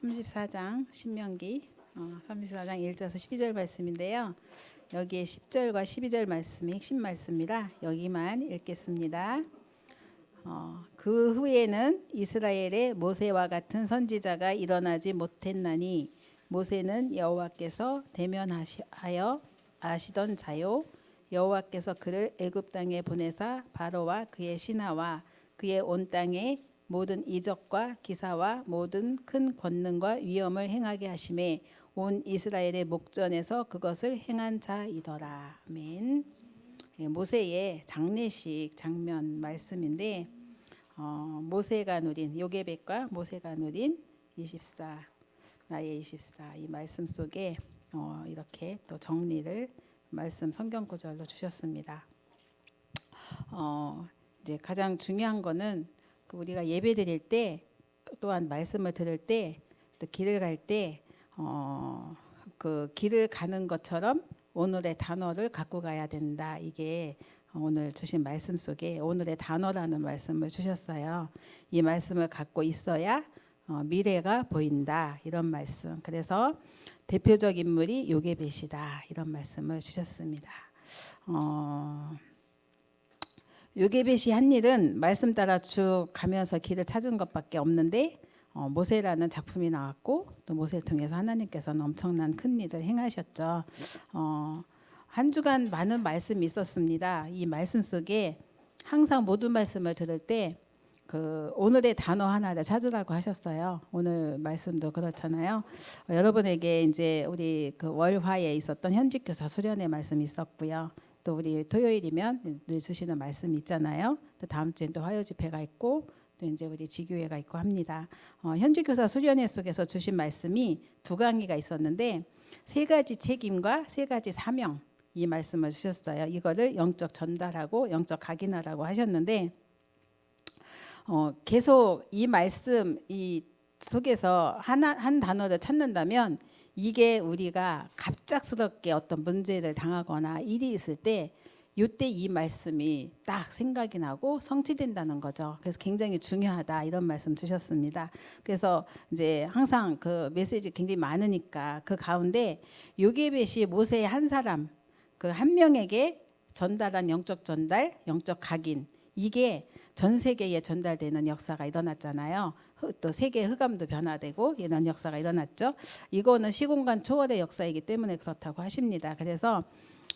34장 신명기 34장 1절에서 12절 말씀인데요. 여기에 10절과 12절 말씀이 핵심 말씀이라 여기만 읽겠습니다. 그 후에는 이스라엘에 모세와 같은 선지자가 일어나지 못했나니 모세는 여호와께서 대면하여 아시던 자요 여호와께서 그를 애굽 땅에 보내사 바로와 그의 신하와 그의 온 땅에 모든 이적과 기사와 모든 큰 권능과 위엄을 행하게 하심에 온 이스라엘의 목전에서 그것을 행한 자이더라. 아멘. 모세의 장례식 장면 말씀인데 모세가 누린 요게벳과 모세가 누린 24 나의 24 이 말씀 속에 이렇게 또 정리를 말씀 성경 구절로 주셨습니다. 이제 가장 중요한 거는 우리가 예배 드릴 때 또한 말씀을 들을 때 또 길을 갈 때 그 길을 가는 것처럼 오늘의 단어를 갖고 가야 된다. 이게 오늘 주신 말씀 속에 오늘의 단어라는 말씀을 주셨어요. 이 말씀을 갖고 있어야 미래가 보인다. 이런 말씀. 그래서 대표적 인물이 요게벳이다. 이런 말씀을 주셨습니다. 요게벳이 한 일은 말씀 따라 쭉 가면서 길을 찾은 것밖에 없는데 모세라는 작품이 나왔고 또 모세를 통해서 하나님께서는 엄청난 큰 일을 행하셨죠. 한 주간 많은 말씀이 있었습니다. 이 말씀 속에 항상 모든 말씀을 들을 때 그 오늘의 단어 하나를 찾으라고 하셨어요. 오늘 말씀도 그렇잖아요. 여러분에게 이제 우리 그 월화에 있었던 현직교사 수련회 말씀이 있었고요. 또 우리 토요일이면 늘 주시는 말씀이 있잖아요. 또 다음 주엔 또 화요 집회가 있고 또 이제 우리 지교회가 있고 합니다. 현직교사 수련회 속에서 주신 말씀이 두 강의가 있었는데 세 가지 책임과 세 가지 사명 이 말씀을 주셨어요. 이거를 영적 전달하고 영적 각인하라고 하셨는데 계속 이 말씀 이 속에서 한 단어를 찾는다면 이게 우리가 갑작스럽게 어떤 문제를 당하거나 일이 있을 때 이때 이 말씀이 딱 생각이 나고 성취된다는 거죠. 그래서 굉장히 중요하다 이런 말씀 주셨습니다. 그래서 이제 항상 그 메시지 굉장히 많으니까 그 가운데 요게벳이 모세의 한 사람 그 한 명에게 전달한 영적 전달, 영적 각인 이게 전 세계에 전달되는 역사가 일어났잖아요. 또 세계 흑암도 변화되고 이런 역사가 일어났죠. 이거는 시공간 초월의 역사이기 때문에 그렇다고 하십니다. 그래서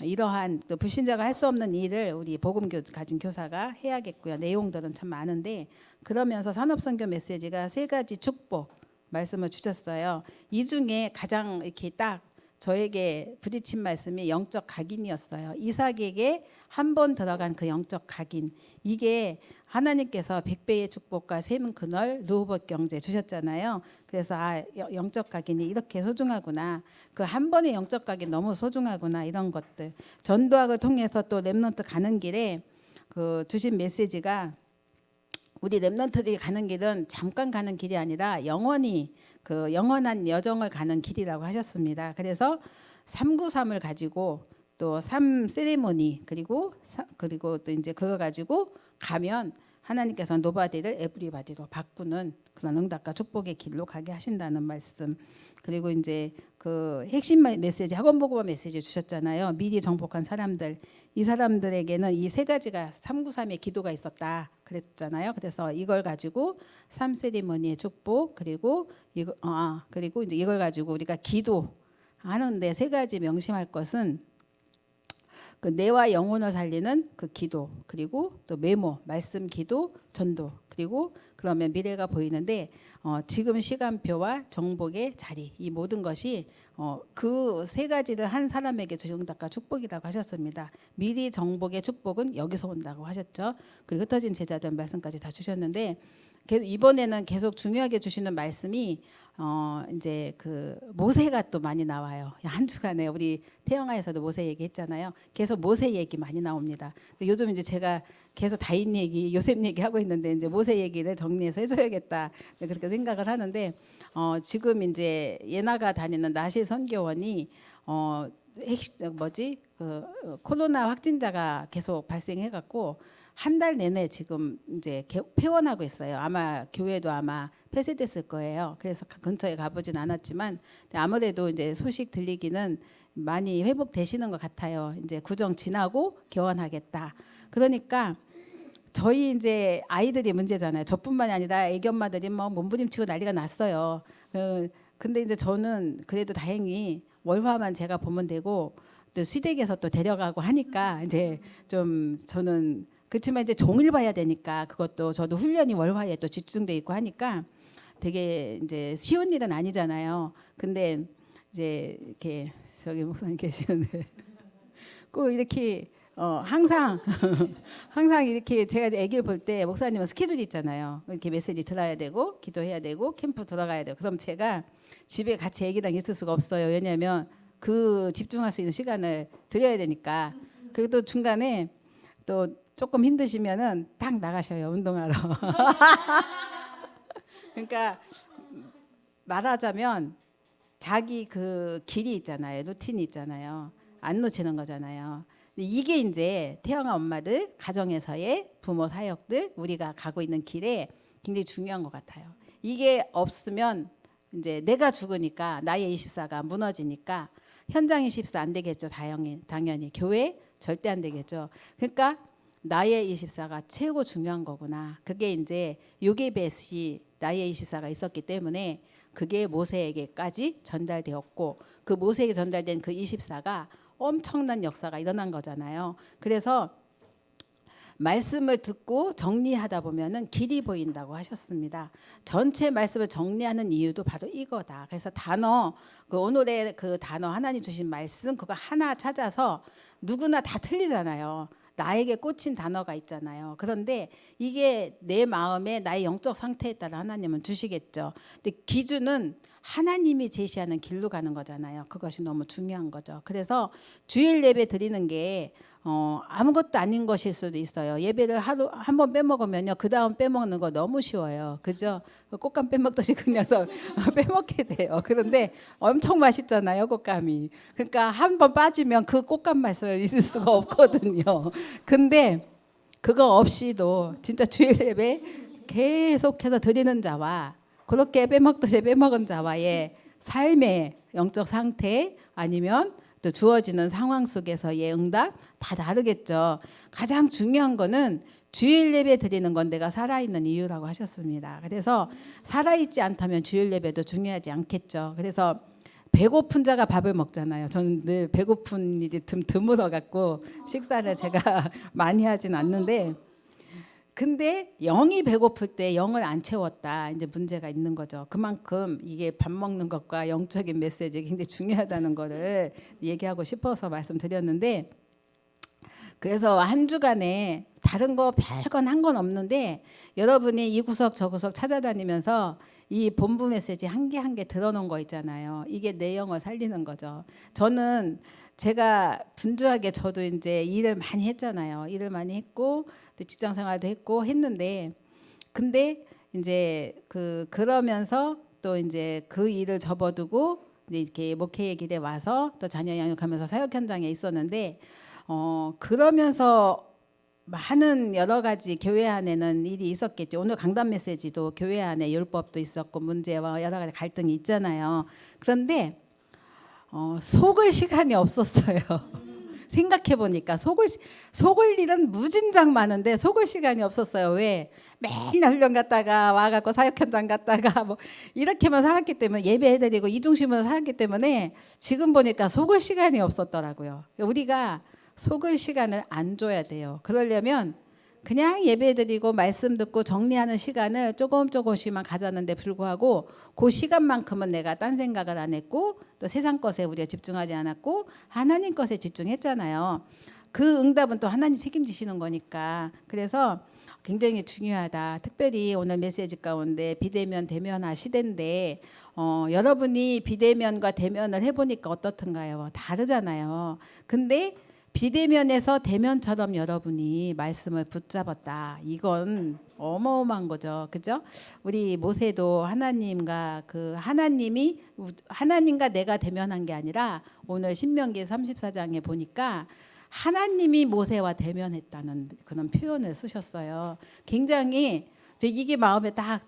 이러한 또 불신자가 할 수 없는 일을 우리 복음 가진 교사가 해야겠고요. 내용들은 참 많은데 그러면서 산업선교 메시지가 세 가지 축복 말씀을 주셨어요. 이 중에 가장 이렇게 딱 저에게 부딪힌 말씀이 영적 각인이었어요. 이삭에게 한 번 들어간 그 영적 각인 이게 하나님께서 100배의 축복과 샘은 그늘 르호봇 경제 주셨잖아요. 그래서 영적 각인이 이렇게 소중하구나. 그 한 번의 영적 각인 너무 소중하구나. 이런 것들. 전도학을 통해서 또 렘넌트 가는 길에 그 주신 메시지가 우리 렘넌트들이 가는 길은 잠깐 가는 길이 아니라 영원히 그 영원한 여정을 가는 길이라고 하셨습니다. 그래서 393을 가지고 또 3 세리머니 그리고 또 이제 그거 가지고 가면 하나님께서 노바디를 에브리바디로 바꾸는 그런 응답과 축복의 길로 가게 하신다는 말씀. 그리고 이제 그 핵심 메시지 학원보고만 메시지 주셨잖아요. 미리 정복한 사람들 이 사람들에게는 이 세 가지가 393의 기도가 있었다 그랬잖아요. 그래서 이걸 가지고 3 세리머니의 축복 그리고 그리고 이제 이걸 가지고 우리가 기도 하는데 세 가지 명심할 것은 그 뇌와 영혼을 살리는 그 기도 그리고 또 메모 말씀 기도 전도 그리고 그러면 미래가 보이는데 지금 시간표와 정복의 자리 이 모든 것이 그 세 가지를 한 사람에게 주신 응답과 축복이라고 하셨습니다. 미리 정복의 축복은 여기서 온다고 하셨죠. 그리고 흩어진 제자들 말씀까지 다 주셨는데 이번에는 계속 중요하게 주시는 말씀이 이제 그 모세가 또 많이 나와요. 한 주간에 우리 태영아에서도 모세 얘기했잖아요. 계속 모세 얘기 많이 나옵니다. 요즘 이제 제가 계속 다인 얘기, 요셉 얘기 하고 있는데 이제 모세 얘기를 정리해서 해줘야겠다 그렇게 생각을 하는데 지금 이제 예나가 다니는 나시 선교원이 그 코로나 확진자가 계속 발생해갖고 한 달 내내 지금 이제 폐원하고 있어요. 아마 교회도 아마 폐쇄됐을 거예요. 그래서 근처에 가보진 않았지만 아무래도 이제 소식 들리기는 많이 회복되시는 것 같아요. 이제 구정 지나고 개원하겠다. 그러니까 저희 이제 아이들이 문제잖아요. 저뿐만이 아니라 애기 엄마들이 뭐 몸부림치고 난리가 났어요. 근데 이제 저는 그래도 다행히 월화만 제가 보면 되고 또 시댁에서 또 데려가고 하니까 이제 좀 저는 그렇지만 이제 종일 봐야 되니까 그것도 저도 훈련이 월화에 또 집중돼 있고 하니까 되게 이제 쉬운 일은 아니잖아요. 근데 이제 이렇게 저기 목사님 계시는데 꼭 이렇게 항상 항상 이렇게 제가 아기를 볼 때 목사님은 스케줄이 있잖아요. 이렇게 메시지 들어야 되고 기도해야 되고 캠프 돌아가야 되고 그럼 제가 집에 같이 아기랑 있을 수가 없어요. 왜냐하면 그 집중할 수 있는 시간을 드려야 되니까. 그리고 또 중간에 또 조금 힘드시면은 딱 나가셔요. 운동하러. 그러니까 말하자면 자기 그 길이 있잖아요. 루틴이 있잖아요. 안 놓치는 거잖아요. 이게 이제 태영아 엄마들 가정에서의 부모 사역들 우리가 가고 있는 길에 굉장히 중요한 것 같아요. 이게 없으면 이제 내가 죽으니까 나의 24가 무너지니까 현장 24 안 되겠죠. 당연히 교회 절대 안 되겠죠. 그러니까 나의 24가 최고 중요한 거구나. 그게 이제 요게벳이 나의 24가 있었기 때문에 그게 모세에게까지 전달되었고 그 모세에게 전달된 그 24가 엄청난 역사가 일어난 거잖아요. 그래서 말씀을 듣고 정리하다 보면은 길이 보인다고 하셨습니다. 전체 말씀을 정리하는 이유도 바로 이거다. 그래서 단어 그 오늘의 그 단어 하나님 주신 말씀 그거 하나 찾아서 누구나 다 틀리잖아요. 나에게 꽂힌 단어가 있잖아요. 그런데 이게 내 마음에 나의 영적 상태에 따라 하나님은 주시겠죠. 근데 기준은 하나님이 제시하는 길로 가는 거잖아요. 그것이 너무 중요한 거죠. 그래서 주일 예배 드리는 게 아무것도 아닌 것일 수도 있어요. 예배를 하루 한 번 빼먹으면요, 그 다음 빼먹는 거 너무 쉬워요. 그죠? 꽃감 빼먹듯이 그냥 빼먹게 돼요. 그런데 엄청 맛있잖아요, 꽃감이. 그러니까 한 번 빠지면 그 꽃감 맛을 잊을 수가 없거든요. 근데 그거 없이도 진짜 주일 예배 계속해서 드리는 자와 그렇게 빼먹듯이 빼먹은 자와의 삶의 영적 상태 아니면 또 주어지는 상황 속에서의 응답 다 다르겠죠. 가장 중요한 거는 주일 예배 드리는 건 내가 살아있는 이유라고 하셨습니다. 그래서 살아있지 않다면 주일 예배도 중요하지 않겠죠. 그래서 배고픈 자가 밥을 먹잖아요. 저는 늘 배고픈 일이 드물어 갖고 식사를 제가 많이 하진 않는데 근데 영이 배고플 때 영을 안 채웠다. 이제 문제가 있는 거죠. 그만큼 이게 밥 먹는 것과 영적인 메시지가 굉장히 중요하다는 거를 얘기하고 싶어서 말씀드렸는데 그래서 한 주간에 다른 거 별건 한 건 없는데 여러분이 이 구석 저 구석 찾아다니면서 이 본부 메시지 한 개 한 개 들어놓은 거 있잖아요. 이게 내 영을 살리는 거죠. 저는 제가 분주하게 저도 이제 일을 많이 했잖아요. 일을 많이 했고 또 직장 생활도 했고 했는데 근데 이제 그러면서 또 이제 그 일을 접어두고 이제 이렇게 목회의 길에 와서 또 자녀 양육하면서 사역 현장에 있었는데 그러면서 많은 여러 가지 교회 안에는 일이 있었겠죠. 오늘 강단 메시지도 교회 안에 율법도 있었고 문제와 여러 가지 갈등이 있잖아요. 그런데 속을 시간이 없었어요. 생각해 보니까 속을 일은 무진장 많은데 속을 시간이 없었어요. 왜? 맨날 훈련 갔다가 와갖고 사역 현장 갔다가 뭐 이렇게만 살았기 때문에 예배해드리고 이 중심으로 살았기 때문에 지금 보니까 속을 시간이 없었더라고요. 우리가 속을 시간을 안 줘야 돼요. 그러려면 그냥 예배드리고 말씀 듣고 정리하는 시간을 조금씩만 가졌는데 불구하고 그 시간만큼은 내가 딴 생각을 안 했고 또 세상 것에 우리가 집중하지 않았고 하나님 것에 집중했잖아요. 그 응답은 또 하나님 책임지시는 거니까. 그래서 굉장히 중요하다. 특별히 오늘 메시지 가운데 비대면 대면화 시대인데 여러분이 비대면과 대면을 해보니까 어떻던가요? 다르잖아요. 근데 비대면에서 대면처럼 여러분이 말씀을 붙잡았다. 이건 어마어마한 거죠. 그죠? 우리 모세도 하나님과 하나님과 내가 대면한 게 아니라 오늘 신명기 34장에 보니까 하나님이 모세와 대면했다는 그런 표현을 쓰셨어요. 굉장히 이게 마음에 딱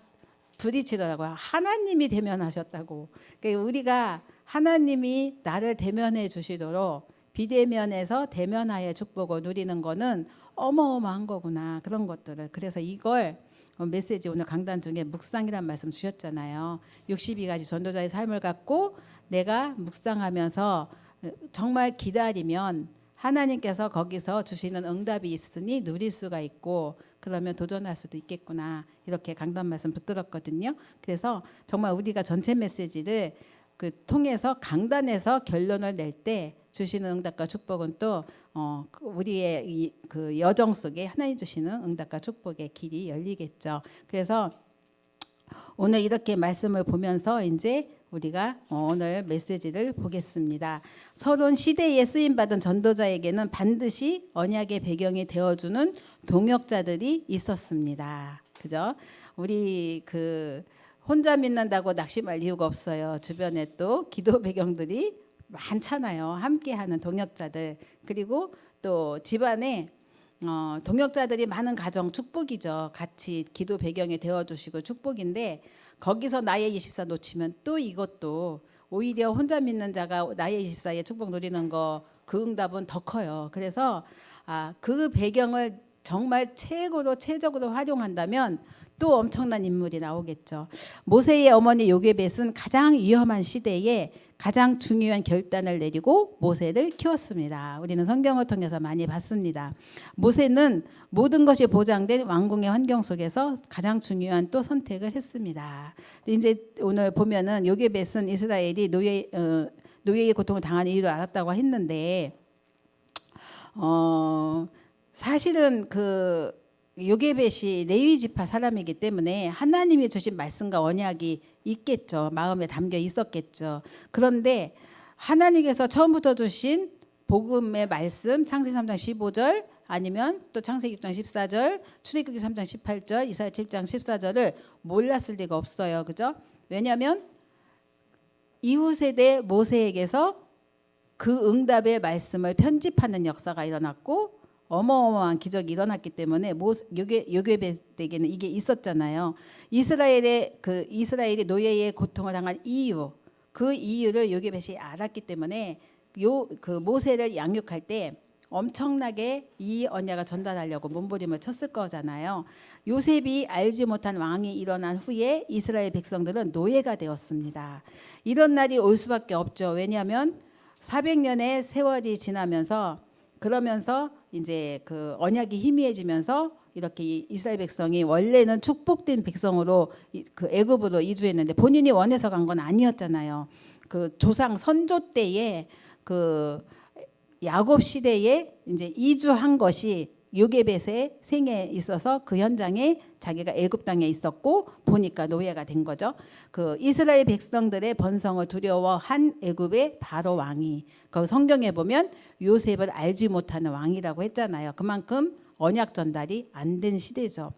부딪히더라고요. 하나님이 대면하셨다고. 그러니까 우리가 하나님이 나를 대면해 주시도록 비대면에서 대면하여 축복을 누리는 거는 어마어마한 거구나. 그런 것들을. 그래서 이걸 메시지 오늘 강단 중에 묵상이란 말씀 주셨잖아요. 62가지 전도자의 삶을 갖고 내가 묵상하면서 정말 기다리면 하나님께서 거기서 주시는 응답이 있으니 누릴 수가 있고 그러면 도전할 수도 있겠구나. 이렇게 강단 말씀 붙들었거든요. 그래서 정말 우리가 전체 메시지를 통해서 강단에서 결론을 낼 때 주시는 응답과 축복은 또 우리의 그 여정 속에 하나님 주시는 응답과 축복의 길이 열리겠죠. 그래서 오늘 이렇게 말씀을 보면서 이제 우리가 오늘 메시지를 보겠습니다. 서론 시대에 쓰임 받은 전도자에게는 반드시 언약의 배경이 되어주는 동역자들이 있었습니다. 그죠? 우리 혼자 믿는다고 낙심할 이유가 없어요. 주변에 또 기도 배경들이 많잖아요. 함께하는 동역자들. 그리고 또 집안에 동역자들이 많은 가정 축복이죠. 같이 기도 배경이 되어주시고 축복인데 거기서 나의 24 놓치면 또 이것도 오히려 혼자 믿는 자가 나의 24의 축복 누리는 거 그 응답은 더 커요. 그래서 그 배경을 정말 최고로 최적으로 활용한다면 또 엄청난 인물이 나오겠죠. 모세의 어머니 요게벳은 가장 위험한 시대에 가장 중요한 결단을 내리고 모세를 키웠습니다. 우리는 성경을 통해서 많이 봤습니다. 모세는 모든 것이 보장된 왕궁의 환경 속에서 가장 중요한 또 선택을 했습니다. 이제 오늘 보면은 요게벳은 이스라엘이 노예의 고통을 당하는 이유를 알았다고 했는데 사실은 요게벳이 레위 지파 사람이기 때문에 하나님이 주신 말씀과 언약이 있겠죠. 마음에 담겨 있었겠죠. 그런데 하나님께서 처음부터 주신 복음의 말씀 창세기 3장 15절 아니면 또 창세기 6장 14절 출애굽기 3장 18절 이사야 7장 14절을 몰랐을 리가 없어요. 그죠? 왜냐하면 이후 세대 모세에게서 그 응답의 말씀을 편집하는 역사가 일어났고 어마어마한 기적이 일어났기 때문에 요게벳에게는 이게 있었잖아요. 이스라엘이 노예의 고통을 당한 이유, 그 이유를 요게벳이 알았기 때문에 모세를 양육할 때 엄청나게 이 언약을 전달하려고 몸부림을 쳤을 거잖아요. 요셉이 알지 못한 왕이 일어난 후에 이스라엘 백성들은 노예가 되었습니다. 이런 날이 올 수밖에 없죠. 왜냐하면 400년의 세월이 지나면서 그러면서 이제 언약이 희미해지면서 이렇게 이스라엘 백성이 원래는 축복된 백성으로 애굽으로 이주했는데 본인이 원해서 간 건 아니었잖아요. 조상 선조 때에 야곱 시대에 이제 이주한 것이 요게벳의 생에 있어서 그 현장에 자기가 애굽 땅에 있었고 보니까 노예가 된 거죠. 이스라엘 백성들의 번성을 두려워한 애굽의 바로 왕이 성경에 보면 요셉을 알지 못하는 왕이라고 했잖아요. 그만큼 언약 전달이 안 된 시대죠.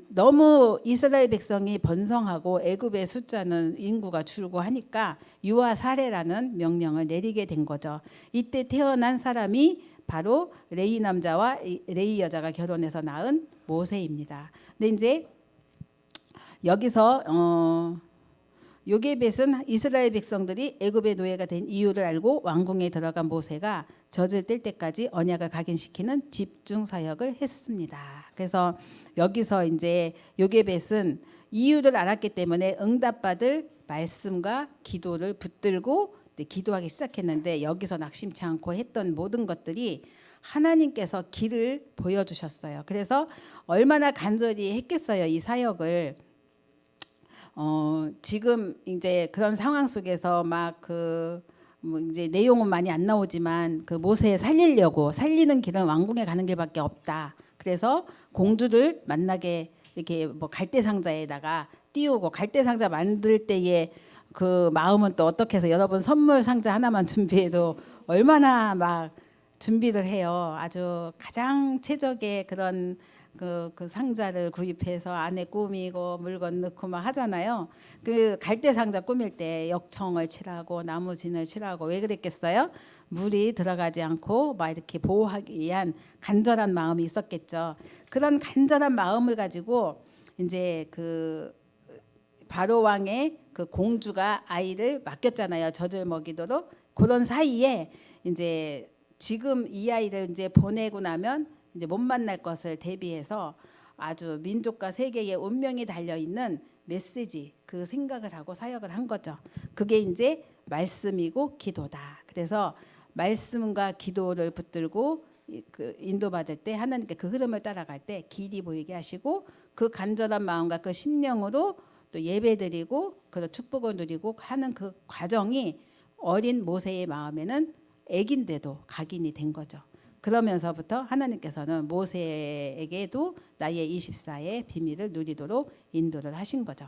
너무 이스라엘 백성이 번성하고 애굽의 숫자는 인구가 줄고 하니까 유아 살해라는 명령을 내리게 된 거죠. 이때 태어난 사람이 바로 레위 남자와 레위 여자가 결혼해서 낳은 모세입니다. 근데 이제 여기서 요게벳은 이스라엘 백성들이 애굽의 노예가 된 이유를 알고 왕궁에 들어간 모세가 젖을 뗄 때까지 언약을 각인시키는 집중 사역을 했습니다. 그래서 여기서 이제 요게벳은 이유를 알았기 때문에 응답받을 말씀과 기도를 붙들고 기도하기 시작했는데 여기서 낙심치 않고 했던 모든 것들이 하나님께서 길을 보여주셨어요. 그래서 얼마나 간절히 했겠어요, 이 사역을. 지금 이제 그런 상황 속에서 뭐 이제 내용은 많이 안 나오지만 모세 살리는 길은 왕궁에 가는 길밖에 없다. 그래서 공주를 만나게 이렇게 뭐 갈대 상자에다가 띄우고 갈대 상자 만들 때에 그 마음은 또 어떻게 해서 여러분 선물 상자 하나만 준비해도 얼마나 막 준비를 해요. 아주 가장 최적의 그런 그 상자를 구입해서 안에 꾸미고 물건 넣고 막 하잖아요. 그 갈대 상자 꾸밀 때 역청을 칠하고 나무진을 칠하고 왜 그랬겠어요? 물이 들어가지 않고 막 이렇게 보호하기 위한 간절한 마음이 있었겠죠. 그런 간절한 마음을 가지고 이제 그 바로 왕의 그 공주가 아이를 맡겼잖아요. 젖을 먹이도록. 그런 사이에 이제 지금 이 아이를 이제 보내고 나면 이제 못 만날 것을 대비해서 아주 민족과 세계의 운명이 달려 있는 메시지, 그 생각을 하고 사역을 한 거죠. 그게 이제 말씀이고 기도다. 그래서 말씀과 기도를 붙들고 그 인도받을 때 하나님께 그 흐름을 따라갈 때 길이 보이게 하시고 그 간절한 마음과 그 심령으로 또 예배드리고 그 축복을 누리고 하는 그 과정이 어린 모세의 마음에는 애긴데도 각인이 된 거죠. 그러면서부터 하나님께서는 모세에게도 나의 24의 비밀을 누리도록 인도를 하신 거죠.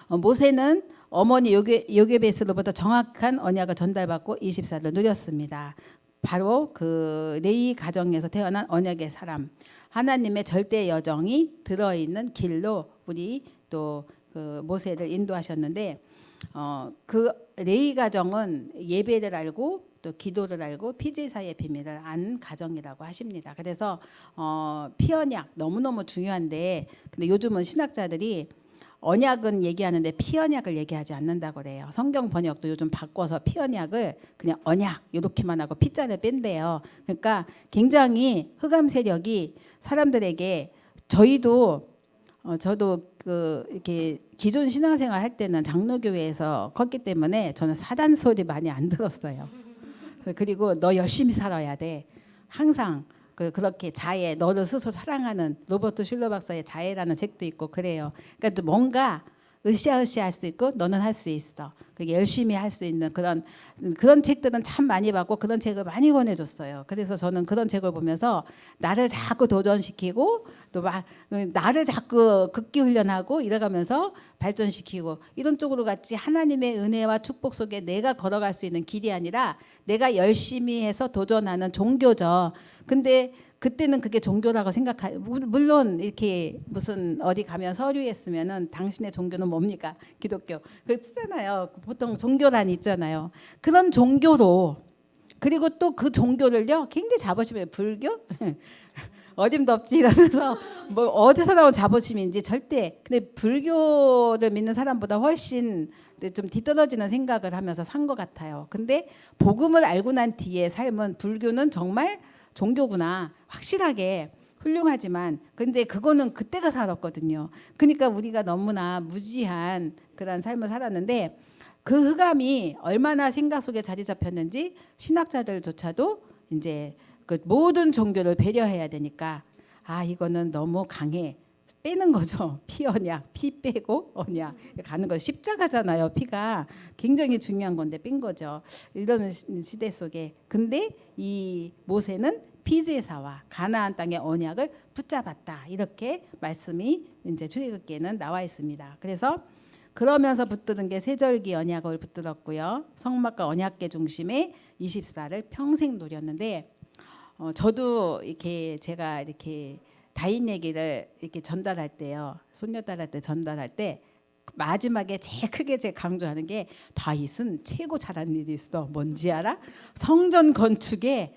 모세는 어머니 요게벳으로부터 정확한 언약을 전달받고 24를 누렸습니다. 바로 그 레위 가정에서 태어난 언약의 사람, 하나님의 절대 여정이 들어있는 길로 우리 또 그 모세를 인도하셨는데 그 레위 가정은 예배를 알고 또 기도를 알고 피제사의 비밀을 안 가정이라고 하십니다. 그래서 피언약 너무너무 중요한데 근데 요즘은 신학자들이 언약은 얘기하는데 피언약을 얘기하지 않는다고 그래요. 성경 번역도 요즘 바꿔서 피언약을 그냥 언약 이렇게만 하고 피자를 뺀대요. 그러니까 굉장히 흑암 세력이 사람들에게 저도 그 이렇게 기존 신앙생활 할 때는 장로교회에서 컸기 때문에 저는 사단 소리 많이 안 들었어요. 그리고 너 열심히 살아야 돼. 항상 그렇게 자애, 너를 스스로 사랑하는 로버트 슐러 박사의 자애라는 책도 있고 그래요. 그러니까 또 뭔가 으쌰으쌰 할 수 있고 너는 할 수 있어. 그게 열심히 할 수 있는 그런 책들은 참 많이 받고 그런 책을 많이 권해줬어요. 그래서 저는 그런 책을 보면서 나를 자꾸 도전시키고 또 막 나를 자꾸 극기 훈련하고 이래가면서 발전시키고 이런 쪽으로 갔지 하나님의 은혜와 축복 속에 내가 걸어갈 수 있는 길이 아니라 내가 열심히 해서 도전하는 종교죠. 근데 그때는 그게 종교라고 물론 이렇게 무슨 어디 가면 서류에 쓰면은 당신의 종교는 뭡니까? 기독교. 그 쓰잖아요. 보통 종교란이 있잖아요. 그런 종교로 그리고 또 그 종교를요 굉장히 자부심에 불교 어림도 없지 이러면서 뭐 어디서 나온 자부심인지 절대 근데 불교를 믿는 사람보다 훨씬 좀 뒤떨어지는 생각을 하면서 산 것 같아요. 근데 복음을 알고 난 뒤에 삶은 불교는 정말 종교구나 확실하게 훌륭하지만 근데 그거는 그때가 살았거든요. 그러니까 우리가 너무나 무지한 그런 삶을 살았는데 그 흑암이 얼마나 생각 속에 자리 잡혔는지 신학자들조차도 이제 그 모든 종교를 배려해야 되니까 이거는 너무 강해 빼는 거죠. 피 언약, 피 빼고 언약 가는 거 십자가잖아요. 피가 굉장히 중요한 건데 뺀 거죠. 이런 시대 속에 근데 이 모세는 피제사와 가나안 땅의 언약을 붙잡았다. 이렇게 말씀이 이제 출애굽기에는 나와 있습니다. 그래서 그러면서 붙드는 게 세절기 언약을 붙들었고요. 성막과 언약궤 중심의 24를 평생 누렸는데 저도 이렇게 제가 이렇게 다윗 얘기를 이렇게 전달할 때요. 손녀딸한테 전달할 때 마지막에 제일 크게 제가 강조하는 게 다윗은 최고 잘한 일이 있어. 뭔지 알아? 성전 건축에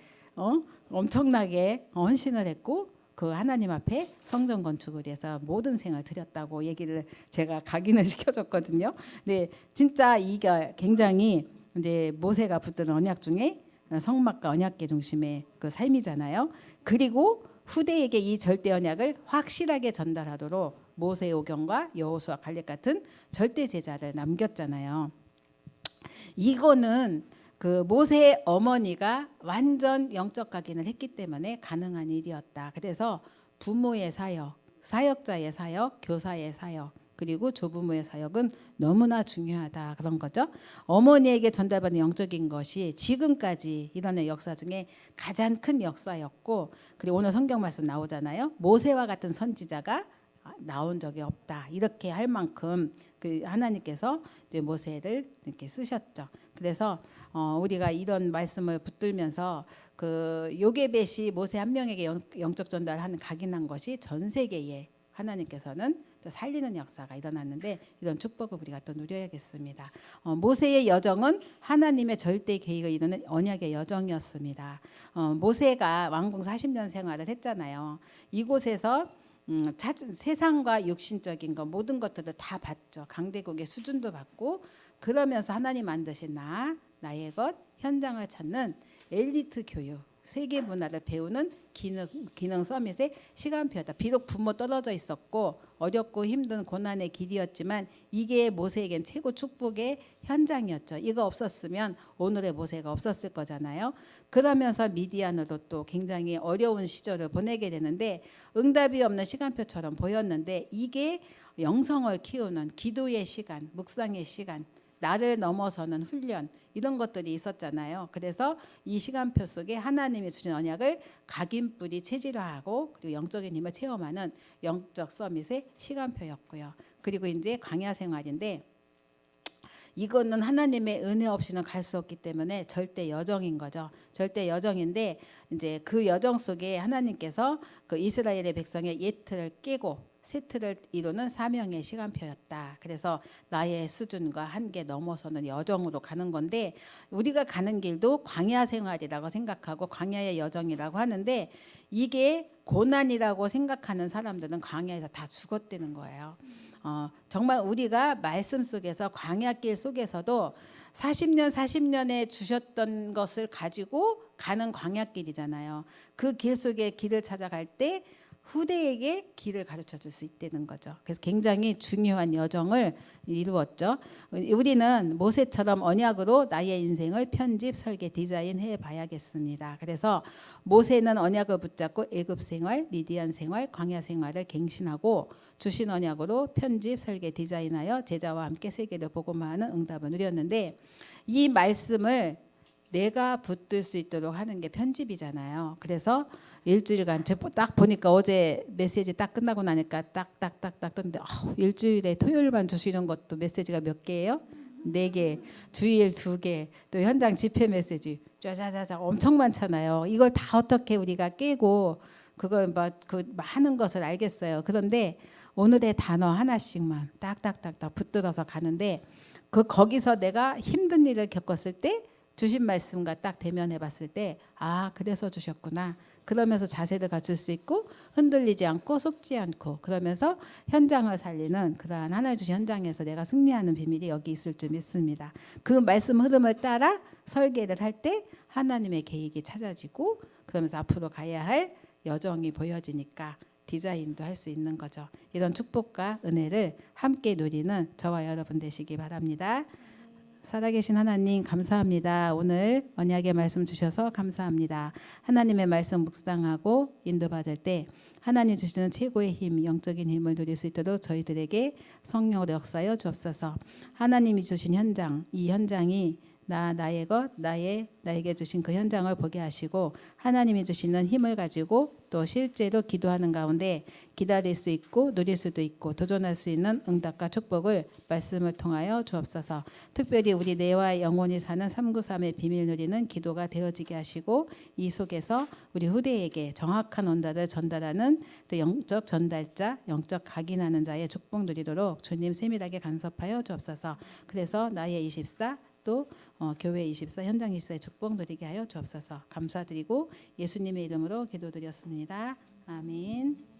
엄청나게 헌신을 했고 그 하나님 앞에 성전 건축을 해서 모든 생을 드렸다고 얘기를 제가 각인을 시켜줬거든요. 네, 진짜 이게 굉장히 이제 모세가 붙드는 언약 중에 성막과 언약궤 중심의 그 삶이잖아요. 그리고 후대에게 이 절대 언약을 확실하게 전달하도록 모세 오경과 여호수아 갈렙 같은 절대 제자를 남겼잖아요. 이거는 그 모세의 어머니가 완전 영적 각인을 했기 때문에 가능한 일이었다. 그래서 부모의 사역, 사역자의 사역, 교사의 사역, 그리고 조부모의 사역은 너무나 중요하다 그런 거죠. 어머니에게 전달받는 영적인 것이 지금까지 일어난 역사 중에 가장 큰 역사였고, 그리고 오늘 성경 말씀 나오잖아요. 모세와 같은 선지자가 나온 적이 없다. 이렇게 할 만큼 그 하나님께서 이제 모세를 이렇게 쓰셨죠. 그래서 우리가 이런 말씀을 붙들면서 그 요게벳이 모세 한 명에게 영적 전달하는 각인한 것이 전 세계에 하나님께서는 또 살리는 역사가 일어났는데 이런 축복을 우리가 또 누려야겠습니다. 모세의 여정은 하나님의 절대 계획을 이루는 언약의 여정이었습니다. 모세가 왕궁 40년 생활을 했잖아요. 이곳에서 찾은 세상과 육신적인 것 모든 것들을 다 봤죠. 강대국의 수준도 받고 그러면서 하나님 만드신 나의 것 현장을 찾는 엘리트 교육 세계 문화를 배우는 기능 서밋의 시간표였다. 비록 부모 떨어져 있었고 어렵고 힘든 고난의 길이었지만 이게 모세에겐 최고 축복의 현장이었죠. 이거 없었으면 오늘의 모세가 없었을 거잖아요. 그러면서 미디안으로 또 굉장히 어려운 시절을 보내게 되는데 응답이 없는 시간표처럼 보였는데 이게 영성을 키우는 기도의 시간, 묵상의 시간, 나를 넘어서는 훈련 이런 것들이 있었잖아요. 그래서 이 시간표 속에 하나님이 주신 언약을 각인뿌리 체질화하고 그리고 영적인 힘을 체험하는 영적 서밋의 시간표였고요. 그리고 이제 광야 생활인데 이거는 하나님의 은혜 없이는 갈 수 없기 때문에 절대 여정인 거죠. 절대 여정인데 이제 그 여정 속에 하나님께서 그 이스라엘의 백성의 옛틀을 깨고 새 틀을 이루는 사명의 시간표였다. 그래서 나의 수준과 한계 넘어서는 여정으로 가는 건데 우리가 가는 길도 광야 생활이라고 생각하고 광야의 여정이라고 하는데 이게 고난이라고 생각하는 사람들은 광야에서 다 죽었다는 거예요. 정말 우리가 말씀 속에서 광야길 속에서도 40년에 주셨던 것을 가지고 가는 광야길이잖아요. 그 길 속에 길을 찾아갈 때 후대에게 길을 가르쳐 줄 수 있다는 거죠. 그래서 굉장히 중요한 여정을 이루었죠. 우리는 모세처럼 언약으로 나의 인생을 편집, 설계, 디자인해 봐야겠습니다. 그래서 모세는 언약을 붙잡고 애굽 생활, 미디안 생활, 광야 생활을 갱신하고 주신 언약으로 편집, 설계, 디자인하여 제자와 함께 세계를 복음화하는 응답을 누렸는데 이 말씀을 내가 붙들 수 있도록 하는 게 편집이잖아요. 그래서 일주일간 딱 보니까 어제 메시지 딱 끝나고 나니까 딱딱딱딱 떴는데 일주일에 토요일만 주시는 것도 메시지가 몇 개예요? 4개, 주일 2개, 또 현장 집회 메시지 짜자자자 엄청 많잖아요. 이걸 다 어떻게 우리가 깨고 그걸 그 많은 것을 알겠어요. 그런데 오늘의 단어 하나씩만 딱딱딱딱 붙들어서 가는데 거기서 내가 힘든 일을 겪었을 때 주신 말씀과 딱 대면해 봤을 때 그래서 주셨구나. 그러면서 자세를 갖출 수 있고 흔들리지 않고 속지 않고 그러면서 현장을 살리는 그러한 하나님 주신 현장에서 내가 승리하는 비밀이 여기 있을 줄 믿습니다. 그 말씀 흐름을 따라 설계를 할 때 하나님의 계획이 찾아지고 그러면서 앞으로 가야 할 여정이 보여지니까 디자인도 할 수 있는 거죠. 이런 축복과 은혜를 함께 누리는 저와 여러분 되시기 바랍니다. 살아계신 하나님 감사합니다. 오늘 언약의 말씀 주셔서 감사합니다. 하나님의 말씀 묵상하고 인도받을 때 하나님 주시는 최고의 힘, 영적인 힘을 누릴 수 있도록 저희들에게 성령으로 역사하여 주옵소서. 하나님이 주신 현장, 이 현장이 나의 것, 나에게 주신 그 현장을 보게 하시고 하나님이 주시는 힘을 가지고 또 실제로 기도하는 가운데 기다릴 수 있고 누릴 수도 있고 도전할 수 있는 응답과 축복을 말씀을 통하여 주옵소서. 특별히 우리 뇌와 영혼이 사는 393의 비밀 누리는 기도가 되어지게 하시고 이 속에서 우리 후대에게 정확한 언달을 전달하는 또 영적 전달자, 영적 각인하는 자의 축복 누리도록 주님 세밀하게 간섭하여 주옵소서. 그래서 나의 24 또 교회 24 현장 24의 축복 누리게 하여 주옵소서. 감사드리고 예수님의 이름으로 기도드렸습니다. 아멘.